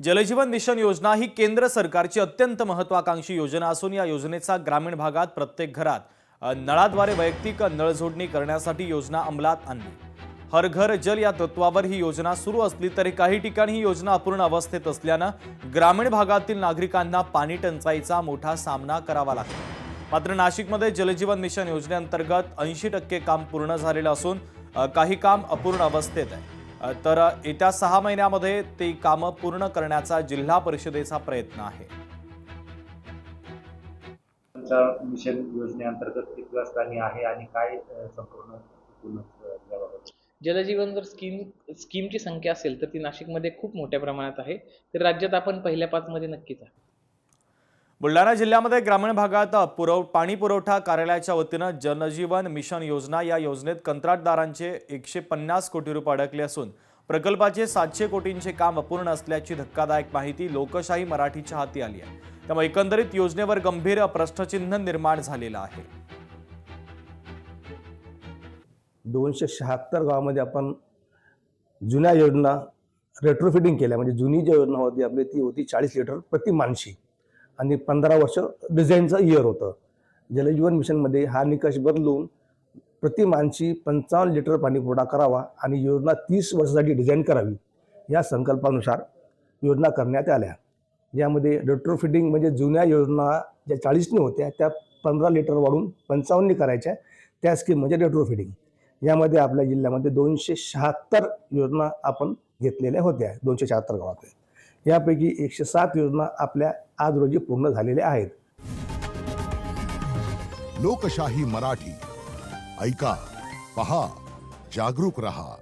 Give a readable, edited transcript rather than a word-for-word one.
जलजीवन mission योजना ही केंद्र सरकारची अत्यंत महत्त्वाकांक्षी योजना असून या योजनेचा ग्रामीण भागात प्रत्येक घरात नळाद्वारे वैयक्तिक नळ जोडणी करण्यासाठी योजना अंमलात आणली। हर घर जल या तत्वावर ही योजना सुरू असली तरी काही ठिकाणी ही योजना अपूर्ण अवस्थेत असल्याने ग्रामीण भागातील नागरिकांना पाणी टंचाईचा मोठा सामना करावा लागतो। मात्र नाशिकमध्ये जलजीवन मिशन योजनेअंतर्गत 80% काम पूर्ण झालेलं असून काही काम अपूर्ण अवस्थेत आहे। तर येत्या 6 महिन्यामध्ये ते काम पूर्ण करण्याचा जिल्हा परिषदेचा प्रयत्न आहे। मिशन योजनेअंतर्गत किती स्थानी आहे आणि काय संपूर्ण जलजीवन जर स्कीमची संख्या असेल तर ती नाशिकमध्ये खूप मोठ्या प्रमाणात आहे। तर राज्यात आपण पहिल्या 5 मध्ये नक्कीच आहे। बुलढाणा जिल्ह्यामध्ये ग्रामीण भागात पाणी पुरवठा कार्यालयाच्या वतीने जलजीवन मिशन योजना या योजनेत कंत्राटदारांचे 150 कोटी रुपये अडकले असून प्रकल्पाचे 700 कोटींचे काम अपूर्ण असल्याची धक्कादायक माहिती लोकशाही मराठीच्या हाती आली आहे। त्यामुळे एकंदरीत योजनेवर गंभीर प्रश्नचिन्ह निर्माण झालेलं आहे। 276 गावामध्ये आपण जुन्या योजना रेट्रोफिटिंग केल्या, म्हणजे जुनी जी योजना होती आपली ती होती 40 लिटर प्रति माणशी आणि 15 वर्ष डिझाईनचं इयर होतं। जलजीवन मिशनमध्ये हा निकष बदलून प्रति माणशी 55 लिटर पाणी पुरवठा करावा आणि योजना 30 वर्षासाठी डिझाईन करावी या संकल्पानुसार योजना करण्यात आल्या। यामध्ये रेट्रोफिटिंग म्हणजे जुन्या योजना ज्या 40 होत्या त्या 15 लिटर वाढून 55 करायच्या, त्या स्कीम म्हणजे रेट्रोफिटिंग। यामध्ये आपल्या जिल्ह्यामध्ये 276 योजना आपण घेतलेल्या होत्या 276 गावात। यापैकी 107 योजना आपल्या आज रोजी पूर्ण झालेल्या आहेत। लोकशाही मराठी ऐका, पहा, जागरूक रहा।